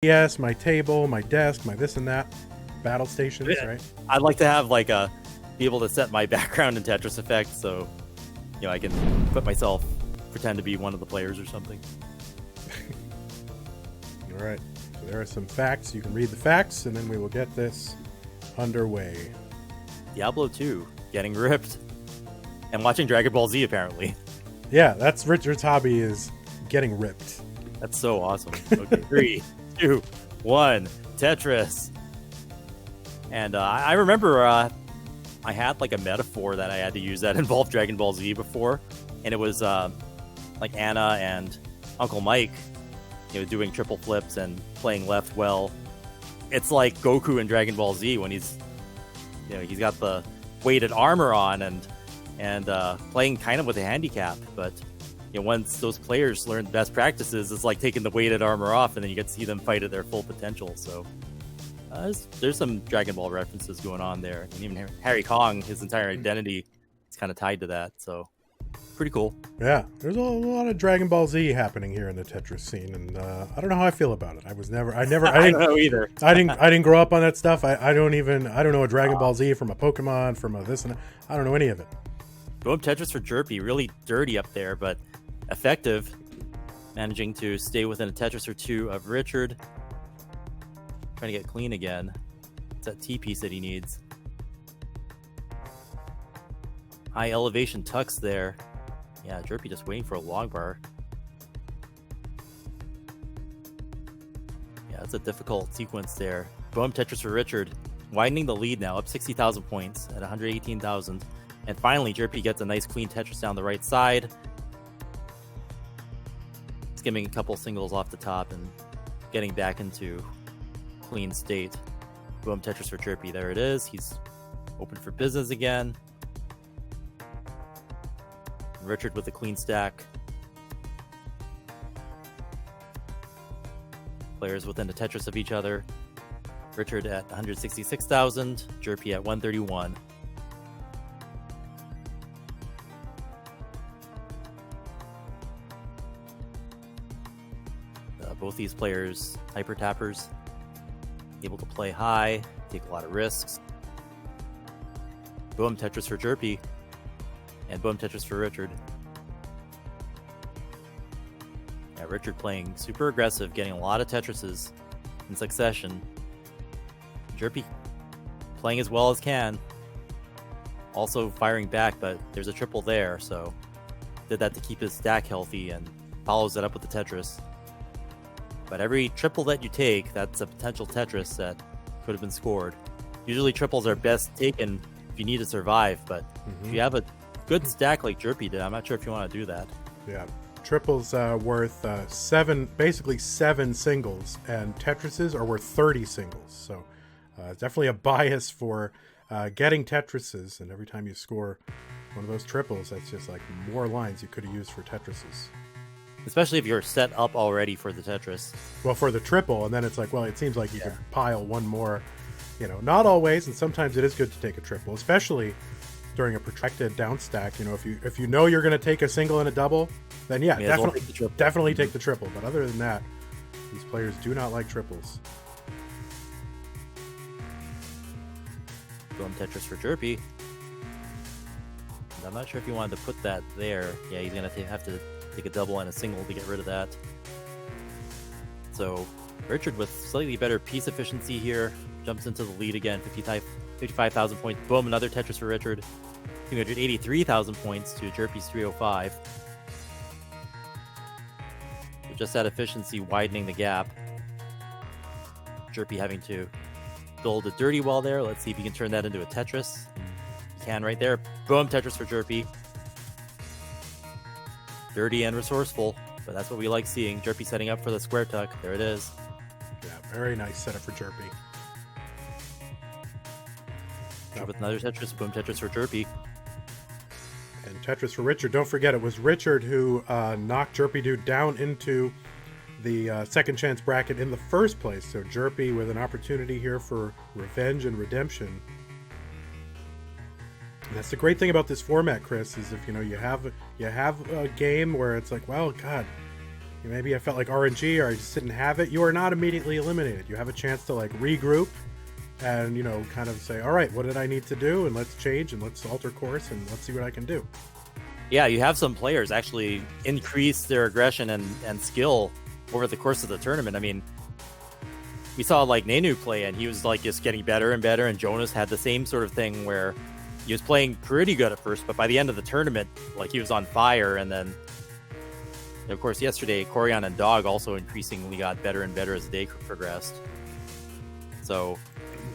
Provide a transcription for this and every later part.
Yes, my table, my desk, my this and that. Battle stations, right? I'd like to have like be able to set my background in Tetris Effect, so I can put myself, pretend to be one of the players or something. All right. So there are some facts. You can read the facts, and then we will get this underway. Diablo 2 getting ripped, and watching Dragon Ball Z apparently. Yeah, that's Richard's hobby, is getting ripped. That's so awesome. Okay, 3, 2, 1, Tetris. And I remember I had like a metaphor that I had to use that involved Dragon Ball Z before, and it was like Anna and Uncle Mike, doing triple flips and playing left well. It's like Goku in Dragon Ball Z when he's got the weighted armor on and playing kind of with a handicap, but once those players learn the best practices, it's like taking the weighted armor off, and then you get to see them fight at their full potential. So there's some Dragon Ball references going on there, and even Harry Kong, his entire identity is kind of tied to that. So pretty cool. Yeah, there's a lot of Dragon Ball Z happening here in the Tetris scene, and I don't know how I feel about it. I don't know either. I didn't grow up on that stuff. I don't know a Dragon Ball Z from a Pokemon, from a this and that. I don't know any of it. Boom Tetris for Jerpy, really dirty up there, but effective, managing to stay within a Tetris or two of Richard. Trying to get clean again. It's that T piece that he needs. High elevation tucks there. Yeah, Jerpy just waiting for a long bar. Yeah, it's a difficult sequence there. Boom Tetris for Richard, widening the lead now, up 60,000 points at 118,000. And finally, Jerpy gets a nice clean Tetris down the right side. Skimming a couple singles off the top and getting back into clean state. Boom Tetris for Jerpy. There it is. He's open for business again. Richard with a clean stack. Players within the Tetris of each other. Richard at 166,000. Jerpy at 131. Both these players, hyper tappers, able to play high, take a lot of risks. Boom Tetris for Jerpy, and boom Tetris for Richard. Yeah, Richard playing super aggressive, getting a lot of Tetrises in succession. Jerpy playing as well as can, also firing back, but there's a triple there, so did that to keep his stack healthy and follows it up with the Tetris. But every triple that you take, that's a potential Tetris that could have been scored. Usually triples are best taken if you need to survive, but if you have a good stack like Jerpy did, I'm not sure if you want to do that. Yeah, triples worth basically seven singles, and Tetrises are worth 30 singles. So definitely a bias for getting Tetrises, and every time you score one of those triples, that's just like more lines you could have used for Tetrises. Especially if you're set up already for the Tetris. Well, for the triple, and then it's like, well, it seems like you could pile one more. Not always, and sometimes it is good to take a triple, especially during a protracted down stack. If you know you're going to take a single and a double, then definitely take the triple. But other than that, these players do not like triples. Boom Tetris for Jerpy. I'm not sure if you wanted to put that there. Yeah, he's going to have to take a double and a single to get rid of that. So Richard with slightly better piece efficiency here jumps into the lead again. 55,000 points. Boom, another Tetris for Richard. 283,000 points to Jerpy's 305. So just that efficiency widening the gap. Jerpy having to build a dirty wall there. Let's see if he can turn that into a Tetris. He can right there. Boom, Tetris for Jerpy. Dirty and resourceful, but that's what we like seeing. Jerpy setting up for the square tuck. There it is. Yeah, very nice setup for Jerpy. With another Tetris, boom Tetris for Jerpy. And Tetris for Richard. Don't forget, it was Richard who knocked Jerpidude down into the second chance bracket in the first place. So Jerpy with an opportunity here for revenge and redemption. And that's the great thing about this format, Chris, is if you have a game where it's like, well, God, maybe I felt like RNG or I just didn't have it, you are not immediately eliminated. You have a chance to like regroup and, you know, kind of say, all right, what did I need to do? And let's change and let's alter course and let's see what I can do. Yeah, you have some players actually increase their aggression and skill over the course of the tournament. I mean, we saw like Nenu play and he was like just getting better and better, and Jonas had the same sort of thing where he was playing pretty good at first, but by the end of the tournament, like he was on fire. And then, of course, yesterday, Corian and Dog also increasingly got better and better as the day progressed. So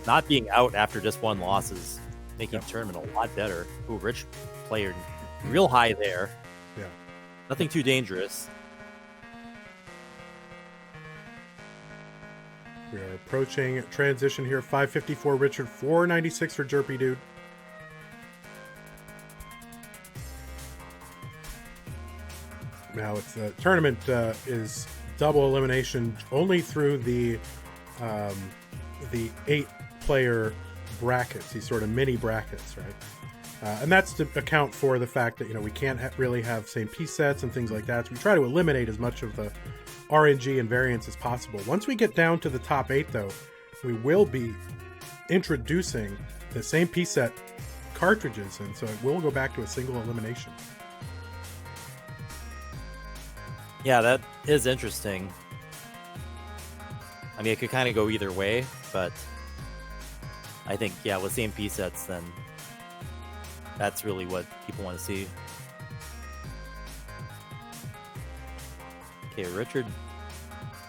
not being out after just one loss is making the tournament a lot better. Ooh, Rich player real high there. Yeah. Nothing too dangerous. We are approaching transition here. 554 Richard, 496 for Jerpidude. Now it's the tournament is double elimination only through the 8-player brackets, these sort of mini brackets, right? And that's to account for the fact that, you know, we can't really have same piece sets and things like that. So we try to eliminate as much of the RNG and variance as possible. Once we get down to the top 8, though, we will be introducing the same piece set cartridges, and so it will go back to a single elimination. Yeah, that is interesting. I mean, it could kind of go either way, but I think, yeah, with same piece sets, then that's really what people want to see. Okay, Richard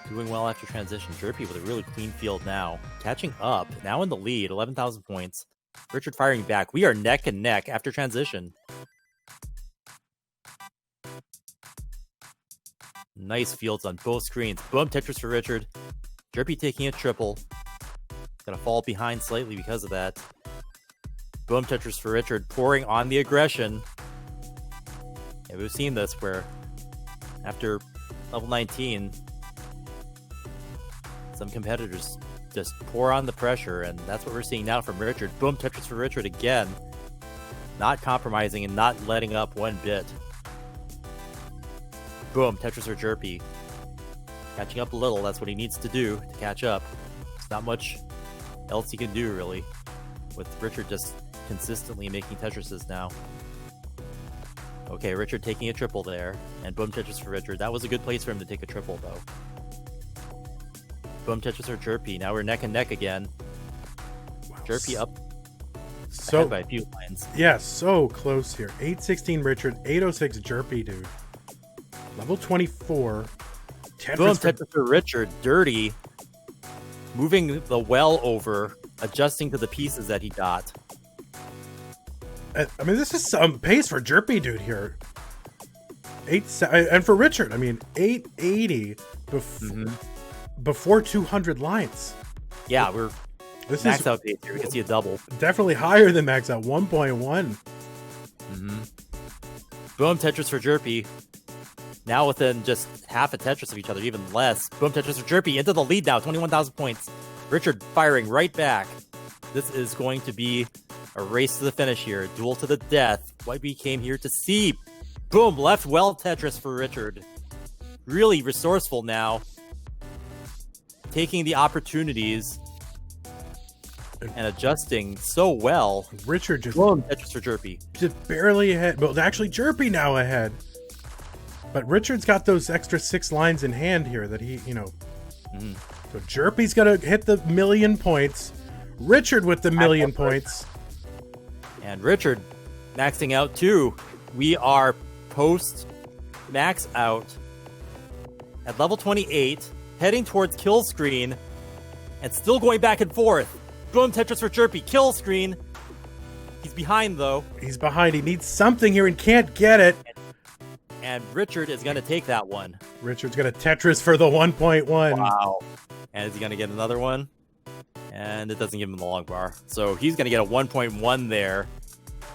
doing well after transition. Jerpy with a really clean field now. Catching up, now in the lead, 11,000 points. Richard firing back. We are neck and neck after transition. Nice fields on both screens. Boom, Tetris for Richard. Jerpy taking a triple. Gonna fall behind slightly because of that. Boom, Tetris for Richard, pouring on the aggression. Yeah, we've seen this where after level 19, some competitors just pour on the pressure, and that's what we're seeing now from Richard. Boom, Tetris for Richard again. Not compromising and not letting up one bit. Boom, Tetris for Jerpy. Catching up a little, that's what he needs to do to catch up. There's not much else he can do, really, with Richard just consistently making Tetrises now. Okay, Richard taking a triple there, and boom, Tetris for Richard. That was a good place for him to take a triple, though. Boom, Tetris for Jerpy. Now we're neck and neck again. Wow. Jerpy up So by a few lines. Yeah, so close here. 816 Richard, 806 Jerpidude. Level 24. Boom, Tetris for Richard. Dirty. Moving the well over, adjusting to the pieces that he got. I mean, this is some pace for Jerpidude here. And for Richard, I mean, 880 before 200 lines. Yeah, we're this max is out pace here. We can see a double. Definitely higher than max out, 1.1. Boom, Tetris for Jerpy. Now within just half a Tetris of each other, even less. Boom, Tetris for Jerpy into the lead now, 21,000 points. Richard firing right back. This is going to be a race to the finish here. Duel to the death. What we came here to see. Boom, left well Tetris for Richard. Really resourceful now. Taking the opportunities and adjusting so well. Richard just Boom, Tetris for Jerpy. Just barely ahead. Well, actually, Jerpy now ahead. But Richard's got those extra 6 lines in hand here that he, you know. So Jerpy's going to hit the 1,000,000 points. Richard with the 1,000,000 points. And Richard maxing out too. We are post max out at level 28, heading towards kill screen, and still going back and forth. Boom, Tetris for Jerpy, kill screen. He's behind though. He's behind. He needs something here and can't get it. And Richard is going to take that one. Richard's going to Tetris for the 1.1. Wow. And is he going to get another one? And it doesn't give him the long bar. So he's going to get a 1.1 there.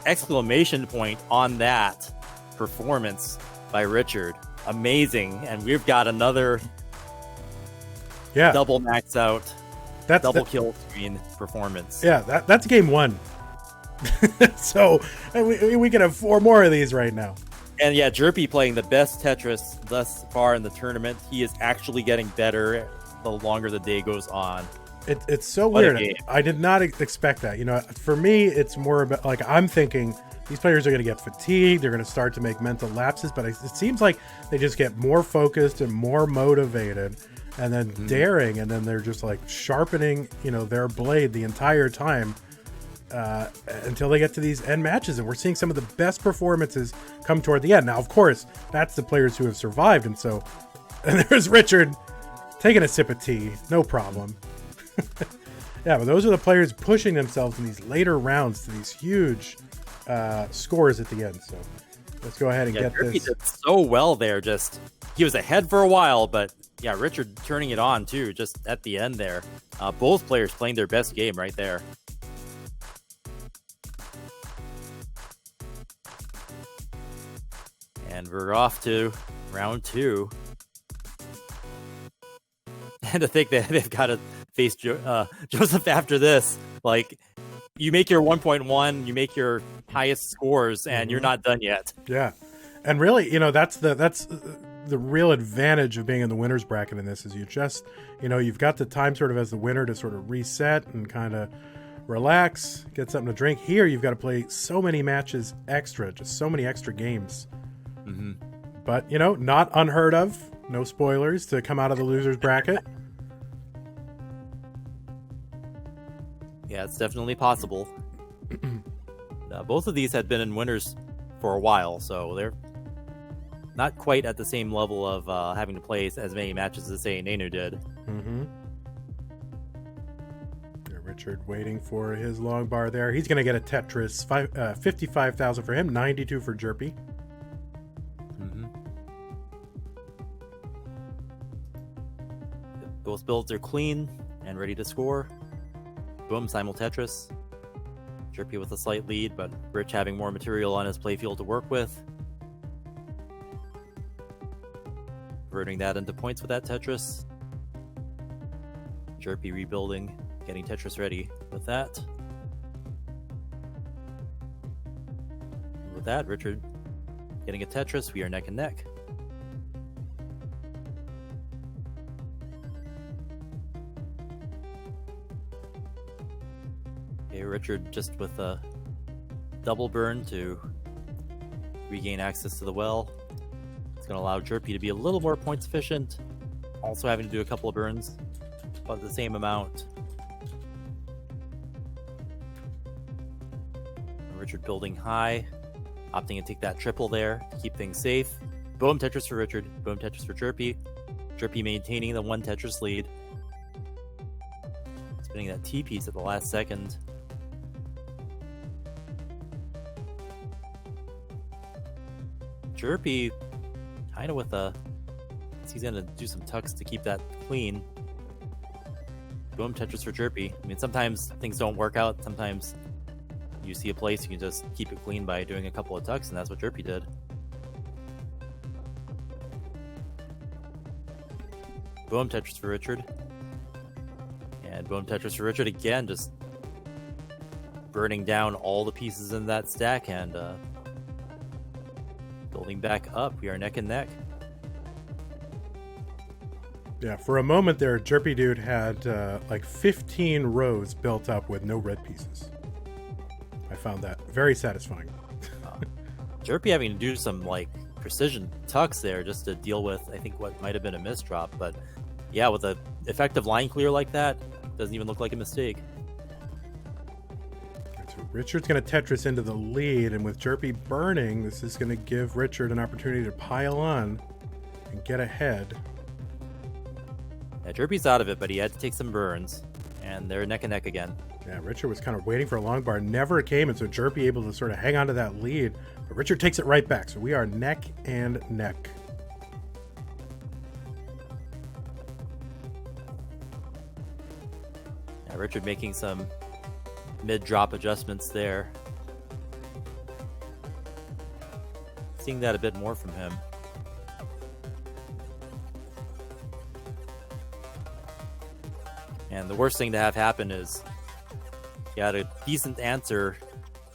Exclamation point on that performance by Richard. Amazing. And we've got another double max out, double kill screen performance. Yeah, that's game 1. So we can have 4 more of these right now. And yeah, Jerpy playing the best Tetris thus far in the tournament. He is actually getting better the longer the day goes on. It's so What a weird. game. I did not expect that. You know, for me, it's more about, like, I'm thinking these players are going to get fatigued. They're going to start to make mental lapses. But it seems like they just get more focused and more motivated and then daring. And then they're just like sharpening, you know, their blade the entire time until they get to these end matches. And we're seeing some of the best performances come toward the end. Now, of course, that's the players who have survived. And so, and there's Richard taking a sip of tea. No problem. Yeah, but those are the players pushing themselves in these later rounds to these huge scores at the end. So let's go ahead and get Jerpy this. did so well there. Just he was ahead for a while, but yeah, Richard turning it on too, just at the end there. Both players playing their best game right there. And we're off to round 2. And to think that they've got to face Joseph after this, like, you make your 1.1, you make your highest scores, and you're not done yet. Yeah, and really, you know, that's the real advantage of being in the winners bracket in this is you just, you know, you've got the time sort of as the winner to sort of reset and kind of relax, get something to drink. Here, you've got to play so many matches extra, just so many extra games. But, you know, not unheard of. No spoilers to come out of the losers bracket. Yeah, it's definitely possible. Both of these had been in winners for a while, so they're not quite at the same level of having to play as many matches as, say, Nanu did. Yeah, Richard waiting for his long bar there. He's going to get a Tetris, 55,000 for him, 92 for Jerpy. Both builds are clean and ready to score. Boom, simul Tetris. Jerpy with a slight lead, but Rich having more material on his playfield to work with. Converting that into points with that Tetris. Jerpy rebuilding, getting Tetris ready with that. And with that, Richard getting a Tetris. We are neck and neck. Richard just with a double burn to regain access to the well. It's going to allow Jerpy to be a little more points efficient. Also having to do a couple of burns, about the same amount. Richard building high, opting to take that triple there to keep things safe. Boom, Tetris for Richard. Boom, Tetris for Jerpy. Jerpy maintaining the 1 Tetris lead. Spinning that T-piece at the last second. Jerpy kind of with he's going to do some tucks to keep that clean. Boom, Tetris for Jerpy. I mean, sometimes things don't work out. Sometimes you see a place, you can just keep it clean by doing a couple of tucks, and that's what Jerpy did. Boom, Tetris for Richard. And boom, Tetris for Richard again, just burning down all the pieces in that stack and building back up. We are neck and neck. Yeah, for a moment there, Jerpidude had like 15 rows built up with no red pieces. I found that very satisfying. Jerpy having to do some like precision tucks there just to deal with, I think, what might have been a misdrop. But yeah, with an effective line clear like that, doesn't even look like a mistake. So Richard's going to Tetris into the lead, and with Jerpy burning, this is going to give Richard an opportunity to pile on and get ahead. Yeah, Jerpy's out of it, but he had to take some burns, and they're neck and neck again. Yeah, Richard was kind of waiting for a long bar, never came, and so Jerpy able to sort of hang on to that lead, but Richard takes it right back, so we are neck and neck. Yeah, Richard making some mid-drop adjustments there. Seeing that a bit more from him. And the worst thing to have happen is you had a decent answer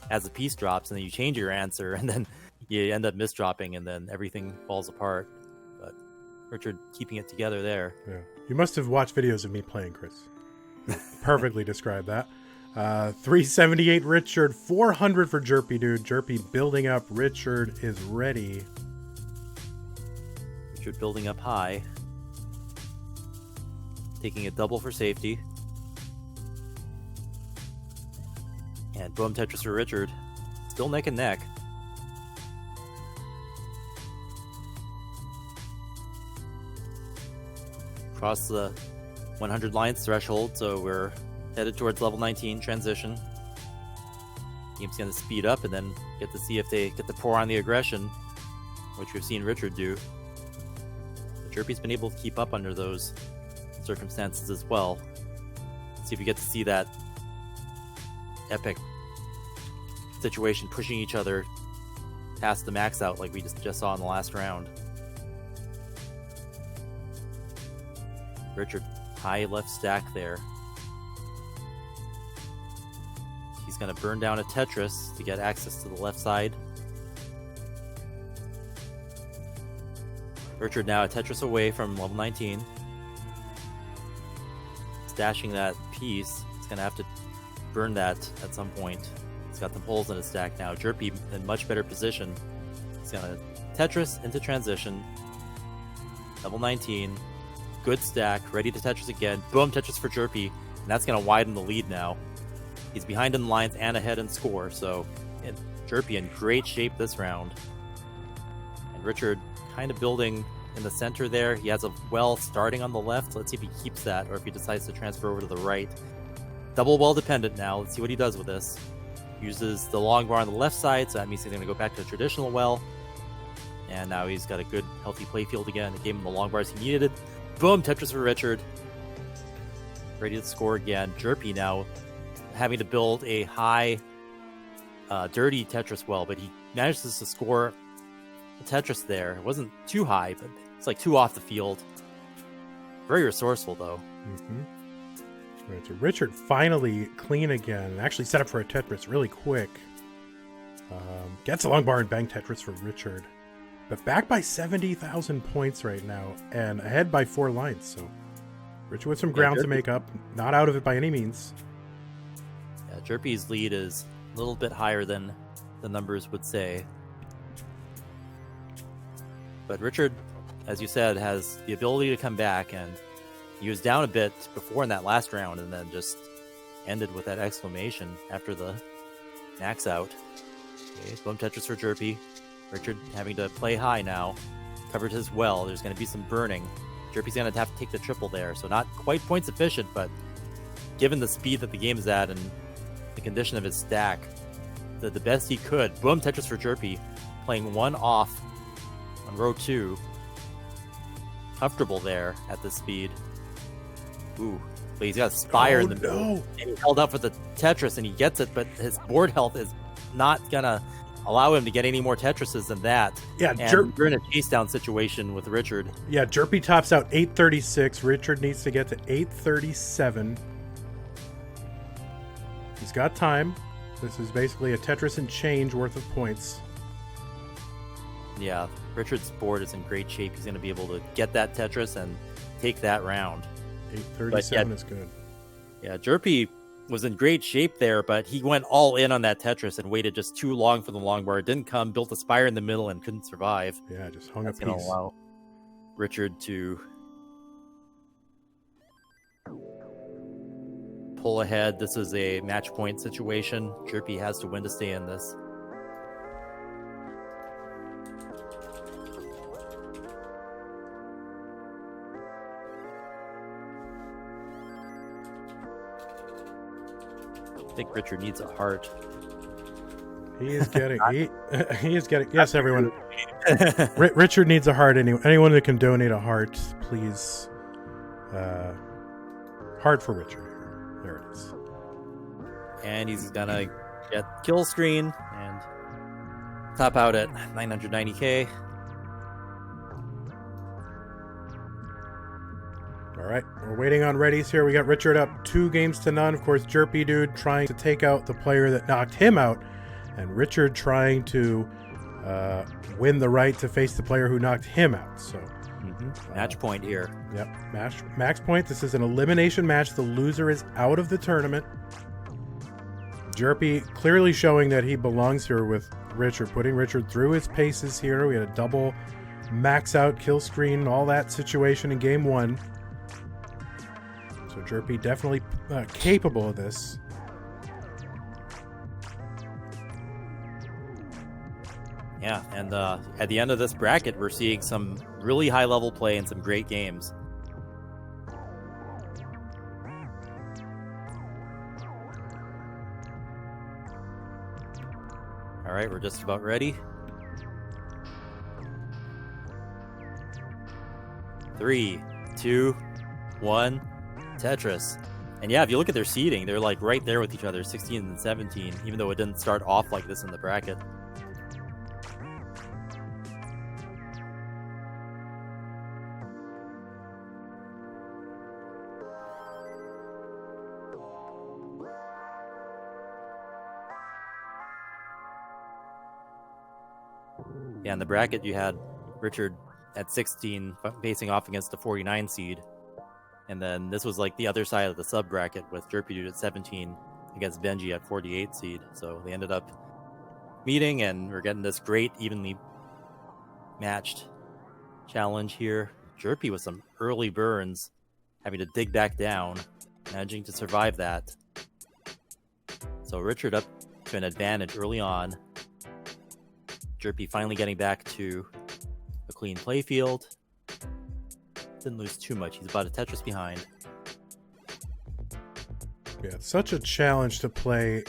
as the piece drops, and then you change your answer, and then you end up misdropping, and then everything falls apart. But Richard keeping it together there. Yeah, you must have watched videos of me playing, Chris. Perfectly describe that. 378 Richard, 400 for Jerpidude. Jerpy building up. Richard is ready. Richard building up high. Taking a double for safety. And boom, Tetris for Richard. Still neck and neck. Cross the 100 lines threshold, so we're headed towards level 19 transition. Game's going to speed up and then get to see if they get to pour on the aggression, which we've seen Richard do. Jerpy's been able to keep up under those circumstances as well. Let's see if we get to see that epic situation, pushing each other past the max out like we just saw in the last round. Richard, high left stack there. He's going to burn down a Tetris to get access to the left side. Richard now a Tetris away from level 19. Stashing that piece. He's going to have to burn that at some point. He's got some holes in his stack now. Jerpy in much better position. He's going to Tetris into transition. Level 19. Good stack. Ready to Tetris again. Boom, Tetris for Jerpy. And that's going to widen the lead now. He's behind in the lines and ahead in score. So Jerpy in great shape this round. And Richard kind of building in the center there. He has a well starting on the left. Let's see if he keeps that or if he decides to transfer over to the right. Double well dependent now. Let's see what he does with this. Uses the long bar on the left side, so that means he's going to go back to a traditional well. And now he's got a good, healthy playfield again. It gave him the long bars he needed. Boom, Tetris for Richard. Ready to score again. Jerpy now having to build a high, dirty Tetris well, but he manages to score a Tetris there. It wasn't too high, but it's like 2 off the field. Very resourceful, though. Mm-hmm. Right, so Richard finally clean again. Actually set up for a Tetris really quick. Gets a long bar and bang Tetris for Richard. But back by 70,000 points right now, and ahead by 4 lines. So Richard with some ground to make up. Not out of it by any means. Yeah, Jerpy's lead is a little bit higher than the numbers would say. But Richard, as you said, has the ability to come back, and he was down a bit before in that last round and then just ended with that exclamation after the max out. Okay, boom Tetris for Jerpy. Richard having to play high now. Covered his well. There's going to be some burning. Jerpy's going to have to take the triple there. So not quite points efficient, but given the speed that the game is at and the condition of his stack, the best he could. Boom Tetris for Jerpy. Playing 1 off on row 2. Comfortable there at this speed. Ooh, but he's got a Spire in the middle. No. And he held up for the Tetris and he gets it, but his board health is not going to allow him to get any more Tetrises than that. Yeah, we're in a chase down situation with Richard. Yeah, Jerpy tops out 836. Richard needs to get to 837. He's got time. This is basically a Tetris and change worth of points. Yeah, Richard's board is in great shape. He's going to be able to get that Tetris and take that round. 837 is good. Yeah, Jerpy was in great shape there, but he went all in on that Tetris and waited just too long for the long bar. It didn't come, built a Spire in the middle and couldn't survive. Yeah, just hung up. That's going to allow Richard to pull ahead. This is a match point situation. Jerpy has to win to stay in this. I think Richard needs a heart. He is getting. he is getting. Yes, everyone. Richard needs a heart. Anyone that can donate a heart, please. Heart for Richard. There it is. And he's gonna get kill screen and top out at 990k. All right, we're waiting on readies here. We got Richard up 2-0. Of course, Jerpidude trying to take out the player that knocked him out, and Richard trying to win the right to face the player who knocked him out. So match point here. Yep, max point. This is an elimination match. The loser is out of the tournament. Jerpy clearly showing that he belongs here with Richard, putting Richard through his paces here. We had a double max out kill screen, all that situation in game 1. So Jerpy definitely capable of this. Yeah, and at the end of this bracket, we're seeing some really high-level play and some great games. All right, we're just about ready. 3, 2, 1, Tetris. And yeah, if you look at their seeding, they're like right there with each other, 16 and 17, even though it didn't start off like this in the bracket. Yeah, in the bracket, you had Richard at 16 facing off against the 49 seed. And then this was like the other side of the sub bracket with Jerpidude at 17 against Benjy at 48 seed. So they ended up meeting, and we're getting this great, evenly matched challenge here. Jerpy with some early burns, having to dig back down, managing to survive that. So Richard up to an advantage early on. Jerpy finally getting back to a clean playfield. Didn't lose too much. He's about a Tetris behind. Yeah, it's such a challenge to play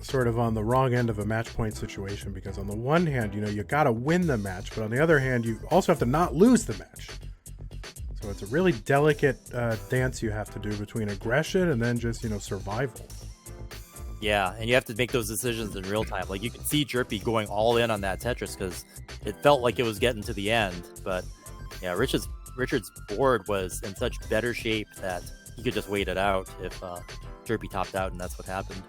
sort of on the wrong end of a match point situation, because on the one hand, you got to win the match, but on the other hand, you also have to not lose the match. So it's a really delicate dance you have to do between aggression and then just, survival. Yeah, and you have to make those decisions in real time. Like, you could see Jerpy going all in on that Tetris because it felt like it was getting to the end. But yeah, Richard's board was in such better shape that he could just wait it out if Jerpy topped out, and that's what happened.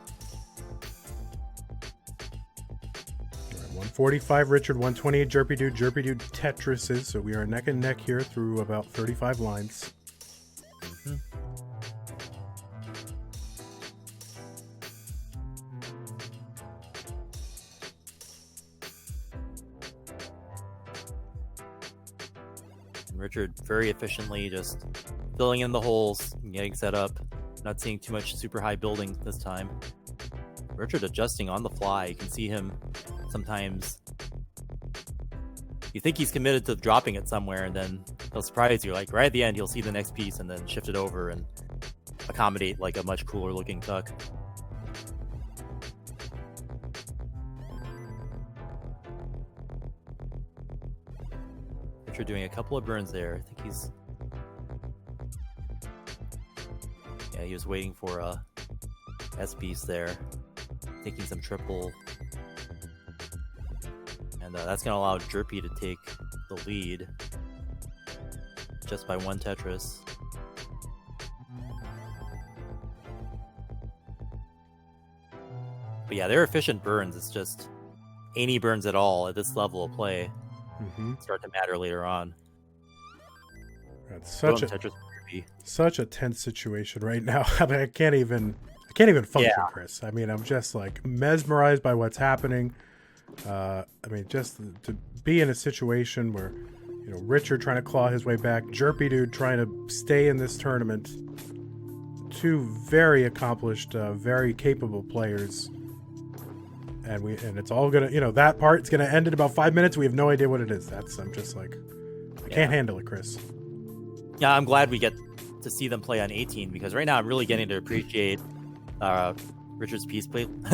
All right, 145 Richard, 128 Jerpidude. Jerpidude Tetrises, so we are neck and neck here through about 35 lines. Mm-hmm. Richard very efficiently just filling in the holes and getting set up. Not seeing too much super high building this time. Richard adjusting on the fly. You can see him sometimes. You think he's committed to dropping it somewhere, and then he'll surprise you. Like right at the end, he'll see the next piece and then shift it over and accommodate like a much cooler looking tuck. Richard doing a couple of burns there. I think he's... Yeah, he was waiting for a S-piece there. Taking some triple. And that's going to allow Jerpy to take the lead. Just by one Tetris. But yeah, they're efficient burns. It's just any burns at all at this level of play. Start to matter later on. That's such a tense situation right now. I mean, I can't even function, Chris. I mean, I'm just like mesmerized by what's happening. I mean, just to be in a situation where, Richard trying to claw his way back, Jerpidude trying to stay in this tournament. Two very accomplished, very capable players. And it's all gonna, that part's gonna end in about 5 minutes. We have no idea what it is. I'm just like, I can't handle it, Chris. Yeah, I'm glad we get to see them play on 18, because right now I'm really getting to appreciate Richard's piece placement.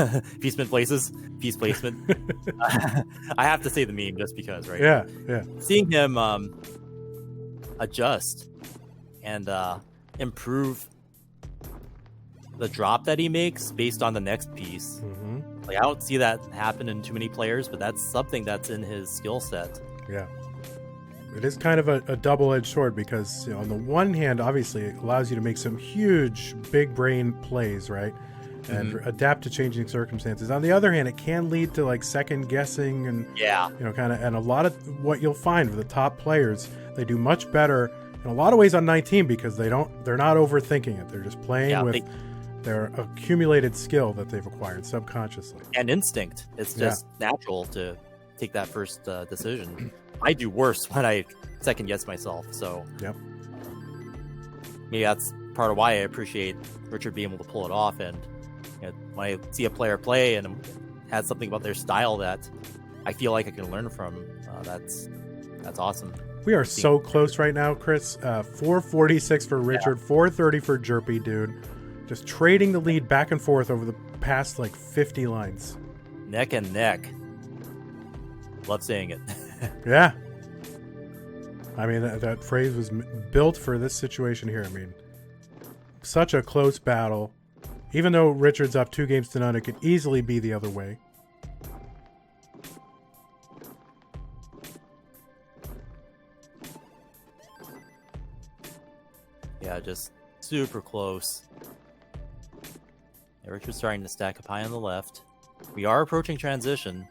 I have to say the meme just because, right? Yeah. Seeing him adjust and improve the drop that he makes based on the next piece. Like, I don't see that happen in too many players, but that's something that's in his skill set. Yeah. It is kind of a double-edged sword, because on the one hand, obviously, it allows you to make some huge, big brain plays, right? and adapt to changing circumstances. On the other hand, it can lead to like second guessing and kind of, and a lot of what you'll find with the top players, they do much better in a lot of ways on 19 because they're not overthinking it. They're just playing with their accumulated skill that they've acquired subconsciously and instinct. It's just natural to take that first decision. I do worse when I second guess myself. So maybe that's part of why I appreciate Richard being able to pull it off. And when I see a player play and has something about their style that I feel like I can learn from, that's awesome. We are so close right now, Chris. 446 for Richard, 430 for Jerpidude. Just trading the lead back and forth over the past like 50 lines. Neck and neck. Love saying it. Yeah. I mean, that phrase was built for this situation here. I mean, such a close battle. Even though Richard's up 2-0, it could easily be the other way. Yeah, just super close. Yeah, Richard's starting to stack up high on the left. We are approaching transition,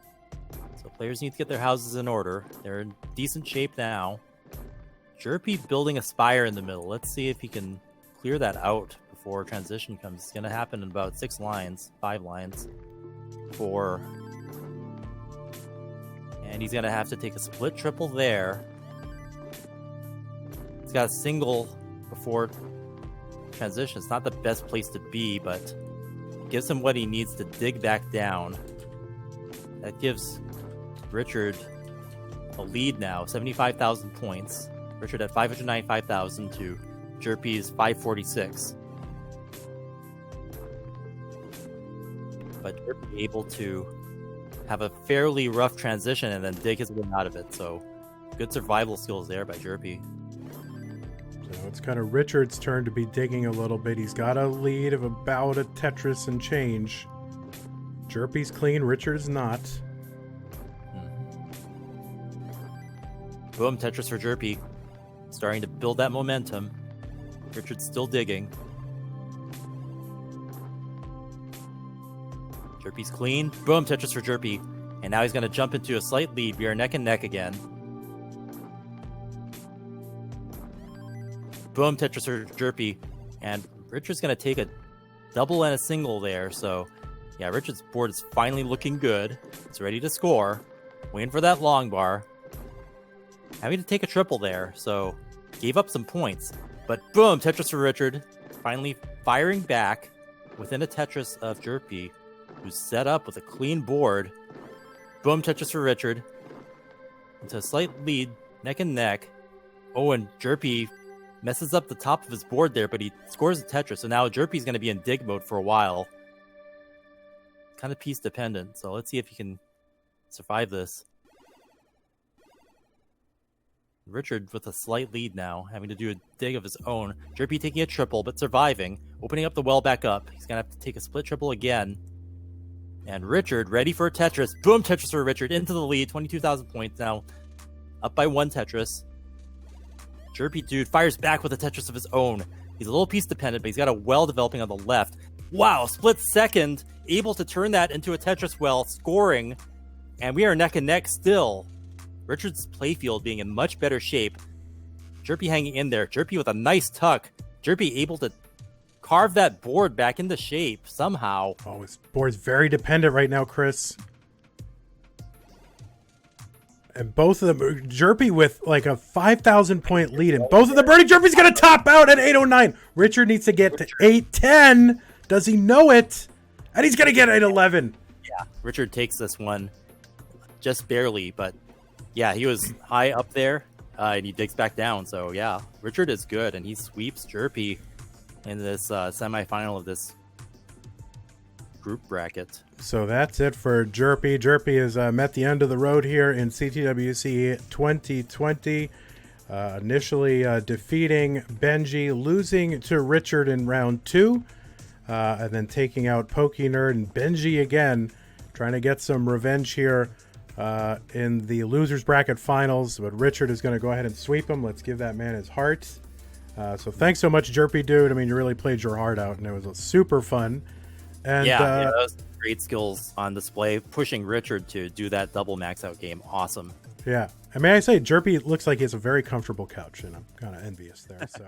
so players need to get their houses in order. They're in decent shape now. Jerpy building a spire in the middle. Let's see if he can clear that out before transition comes. It's going to happen in about 5 lines. 4. And he's going to have to take a split triple there. He's got a single before transition. It's not the best place to be, but gives him what he needs to dig back down. That gives Richard a lead now, 75,000 points. Richard at 595,000 to Jerpy's 546. But Jerpy able to have a fairly rough transition and then dig his way out of it. So good survival skills there by Jerpy. So it's kind of Richard's turn to be digging a little bit. He's got a lead of about a Tetris and change. Jerpy's clean, Richard's not. Boom, Tetris for Jerpy. Starting to build that momentum. Richard's still digging. Jerpy's clean. Boom, Tetris for Jerpy. And now he's going to jump into a slight lead. We are neck and neck again. Boom, Tetris for Jerpy. And Richard's going to take a double and a single there. So, yeah, Richard's board is finally looking good. It's ready to score. Waiting for that long bar. Having to take a triple there, so gave up some points. But boom, Tetris for Richard. Finally firing back within a Tetris of Jerpy, who's set up with a clean board. Boom, Tetris for Richard. Into a slight lead, neck and neck. Oh, and Jerpy messes up the top of his board there, but he scores a Tetris. So now Jerpy's going to be in dig mode for a while. Kind of piece dependent, so let's see if he can survive this. Richard with a slight lead now, having to do a dig of his own. Jerpy taking a triple, but surviving. Opening up the well back up. He's going to have to take a split triple again. And Richard ready for a Tetris. Boom, Tetris for Richard into the lead. 22,000 points now. Up by 1 Tetris. Jerpidude fires back with a Tetris of his own. He's a little piece dependent, but he's got a well developing on the left. Wow, split second. Able to turn that into a Tetris well, scoring. And we are neck and neck still. Richard's playfield being in much better shape. Jerpy hanging in there. Jerpy with a nice tuck. Jerpy able to carve that board back into shape somehow. Oh, his board's very dependent right now, Chris. And both of them, Jerpy with like a 5,000 point lead, and both of the birdie. Jerpy's going to top out at 809. Richard needs to get to 810. Does he know it? And he's going to get 811. Yeah, Richard takes this one just barely, but yeah, he was high up there, and he digs back down. So, yeah, Richard is good, and he sweeps Jerpy in this semifinal of this group bracket. So that's it for Jerpy. Jerpy has met the end of the road here in CTWC 2020. Initially defeating Benjy, losing to Richard in round 2, and then taking out Pokenerd and Benjy again, trying to get some revenge here in the losers bracket finals, but Richard is going to go ahead and sweep him. Let's give that man his heart. So thanks so much, Jerpidude. I mean, you really played your heart out, and it was super fun. And yeah, those great skills on display. Pushing Richard to do that double max out game, awesome. yeah. And may I say, Jerpy looks like he has a very comfortable couch, and I'm kind of envious there. So.